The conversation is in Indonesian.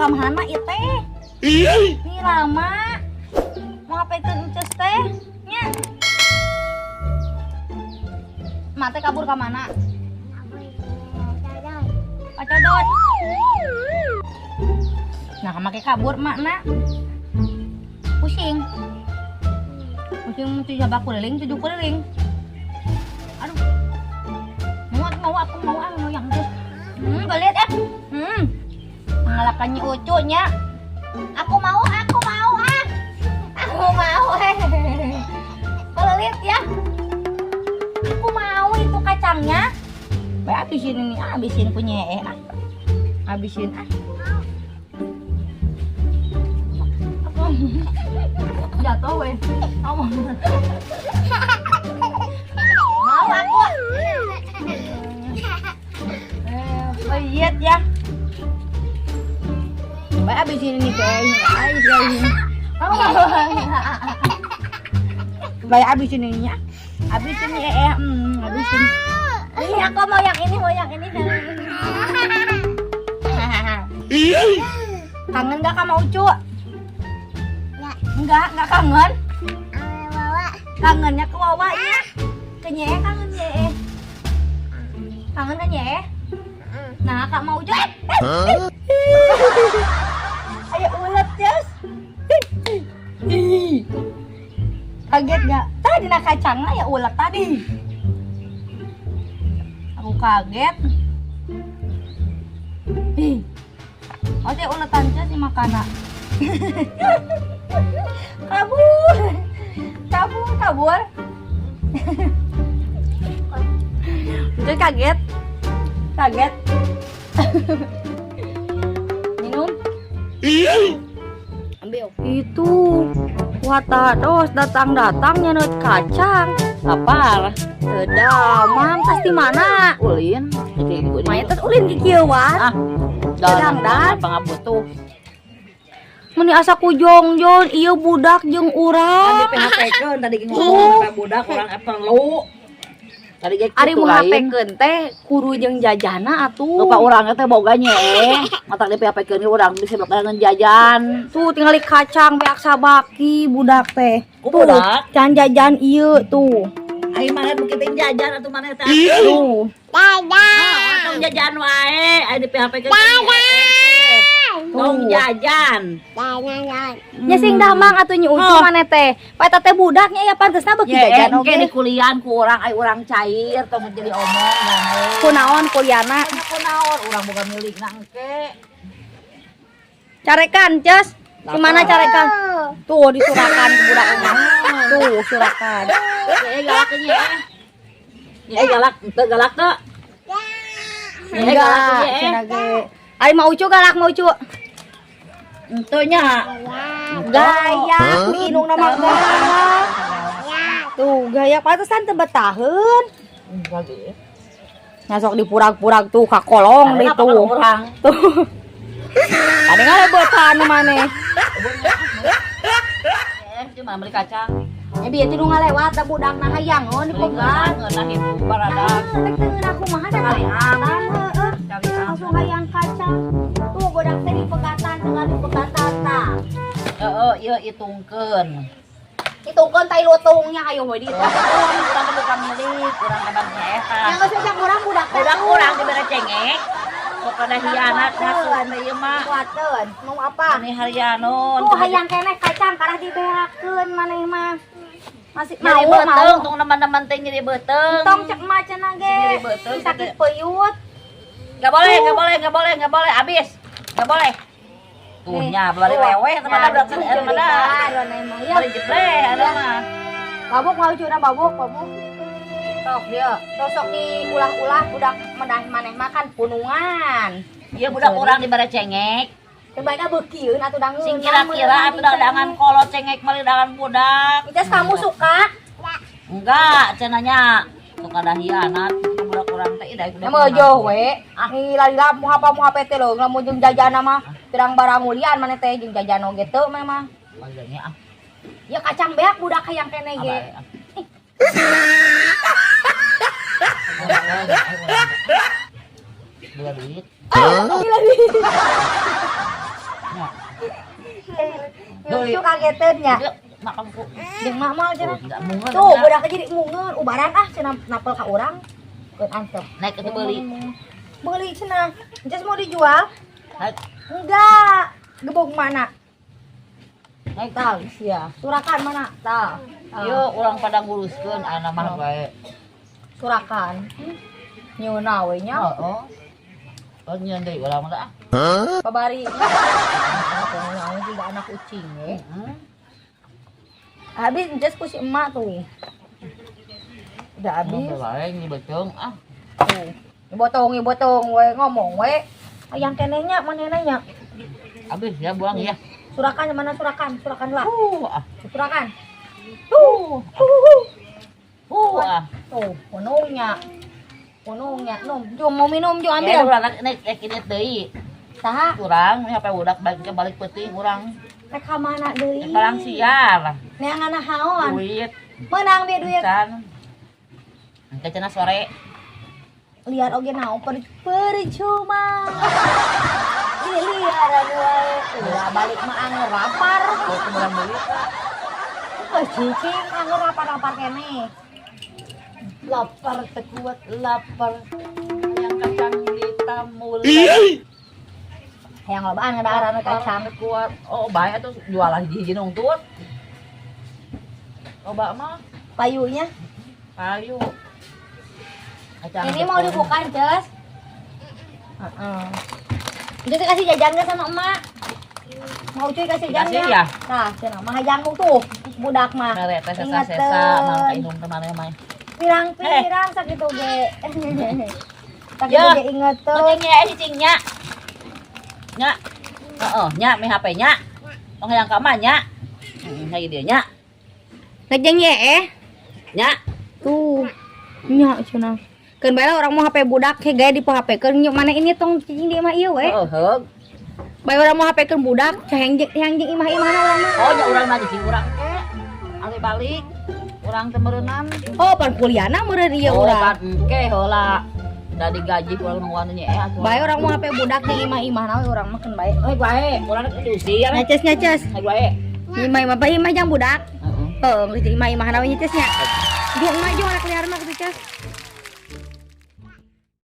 kamana ieu teh? Ini lama. Mau ngapain ences teh? Nya. Mate kabur ka mana? Pacodot. Nah, make kabur makna. Pusing. Pusing 7 keliling. Aduh. Aku mau yang terus. Lihat ya. Mengalahkannya ucunya. Aku mau. Aku mau. Pelit ya. Aku mau itu kacangnya. Baik habisin ini, habisin punya habisin jatuh weh. Mau aku. Lihat ya. Baik habisin ini kayaknya. Baik habisin ininya. Habisin habisin. Ini aku mau yang ini. Kangen gak sama Ucu? Enggak kangen. Kangennya ke Wawa ya. Ke Nyee kangen Nyee. Kangen kan Nyee? Nah, Kak mau Ucu. Ayo ulet, Jess. Kaget gak? Tadi nak kacangnya ya ulet tadi. Aku kaget. Oh, saya uletan aja sih makanan. Kabur. Udah kaget. Minum. Ambil. Itu Watados datang nyenet kacang. Lapar. Mang pasti mana? Ulin. Maya teh ulin di kieu wat. Dadang pangabutuh. Meni asa ku jongjon ieu budak jeung urang. Tadi PHP-keun tadi ngomong budak urang perlu. Tadi ge Ari mau HP-keun teh kudu jeung jajana atuh. Lupa urang teh boga nyeh. Matak di PHP-keun urang bisa bakalan jajan. Tuh tinggal kacang beak sabaki budak teh. Budak can jajan ieu tuh. Ari mana beukiting jajan atuh mana teh? Tuh. Tong jajan wae, ari di PHP-keun. Tong jajan. Nya sing damang atuh nyu Ucu maneh teh. Paeta teh budaknya ya pantesna beuki jajan oge. Di kuliahan ku urang ai urang cair tong jadi omong damai. Kunaon kuliahna? Kunaon urang boga milikna engke. Carekan, Cus. Gimana carekan? Tuh disurakan ke budaknya. Tuh, surakan. Galak nya. Galak, teu galak teu. Enggak, cenah ge. Ari mau Ucu galak mau Ucu. Ento nya. Gaya, minum nama galak. Tuh, gaya pantesan teu betaheun. Ngasok di purag-purag tuh kakolong deh tuh. Tuh. Ada ngalebetan maneh. Cuma beli kacang. Ya bieu tilu ngalewat da budakna hayang oh di pegang. Ngeunah ibu baradak. Tek teu aku mah ada kalian. Langsung hayang kacang. Tuh budak teh di pegatan dengan di pegatan tah. Heeh, ieu hitungkeun. Hitungkeun tai lutungnya ayo we ditu. Urang bukan milik, urang kabangnya eta. Yang ngejajak urang budak teh. Budak urang dibere cengek. Kok kada hianat ngasuhan ieu mah. Kuateun, mau apa? Ini Haryanon. Tuh hayang keneh kacang karah diberakeun maneh mah. Masih Nyeri mau beuteng, tong neman-neman teh nyeri beuteng. Tong cek mah cenah ge. Nyeri beuteng. Sakit peyut. Enggak boleh. Habis. Enggak boleh. Tuhnya bari leweh teh mah udah kan mah. Bari jebleh ada mah. Babuk mau curang babuk. Sok dia, sok diulah-ulah budak medah maneh makan punungan. Ieu budak urang dibere cengek. Sebaiknya beukieun atuh dangeun. Sing kira-kira atuh dagangan kolot cengek mah dagangan budak. Icas kamu suka? Enggak, cenanya suka dah hianat budak urang teh da. Emang jauh we. Ih lalila muha teh lho, lamun jeung jajana mah pirang barang mulian maneh teh jeung jajan oge teu memang. Baganya ah. Ya kacang beak budak hayang keneh ge. Buat duit. Gila duit. Nyucu kageteun nya. Mak kamu. Jeung mak mah cenah. Enggak mungut. Tuh, budak jadi mungeun, ubaran cenah napel ka urang. Keun antep. Naik ke beli. Beli cenah. Encas mau dijual? Naik. Enggak. Gebog mana? Naik. Tah, sia. Surakan mana? Tah. Yo urang pada nguruskeun ana mah bae. Surakan. Nyeuna we nya. Heeh. Oh nyeun deui urang mah. Pabari. Aku juga anak kucing we. Habis encas ku si emak tuh. Udah habis. Bae nyibeteung ah. Tuh. Ibotong we ngomong we. Yang kenenya manehna nya. Habis ya buang ya. Surakan mana surakan? Surakan lah. Ah. Surakan. Ah. Tuh, punungnya. Punungnya. Jom mau minum jom Ambil ambil. urang naik ini deui. Saha? Urang nya apa budak balik peuting urang. Rek ka mana deui? Barang siar. Neangan nahaon. Duit. Menang dia duit. Can. Engke cenah sore. Liar oge naon percuma. Ini liar anu wae. Ulah balik mah anger lapar. Kau kemudian beli. Cicing anger lapar-lapar kene. Lapar tekuat lapar. Yang kacang hitam mulai. Hayang lobaan ngadaharan kacang. Kuat. Oh, bae atuh jualan hiji nungtut. Loba mah Payunya. kayu. Kacang Ini mau dibuka, Jess. Heeh. Jadi kasih jajan gak sama emak? Mau cuy kasih jajan Dikasih gak? ya? Nah, cenah mah hajangmu tuh, budak mah. Mere teh sesa-sesa Ingeteun. mangka inung temannya mah. Pirang-pirang sakitu ge. Sakitu Ya. ge ingeteun. Pentingnya cicingnya. Nya. Heeh, nya mi HP nya. Tong hayang ka mah nya. Heeh, dieu nya. Ngejeng ye Nya. Tuh. Nya cenah. Keun bae orang mau HP budak he gaya di HP keun mana ini tong cicing di imah ieu we. Heeh. Bae orang mau HP keun budak, caheng yang jeung imah-imahna urang mah. Oh, nya urang mah cicing urang teh. Ali balik. Urang teh meureunam. Oh, pan kuliahna meureun ieu Oh, urang. pan engke heula. Da digaji urang nu nya atuh. Bae orang mau HP budak di imah-imahna we urang mah keun bae. Hei bae, urang teh diusir. Nyaces. Hei bae. Imah-imah jang budak. Heeh. Heeh, imah-imahna we nyecesnya. Jeung mah jeung anak liar mah kitu, Cas.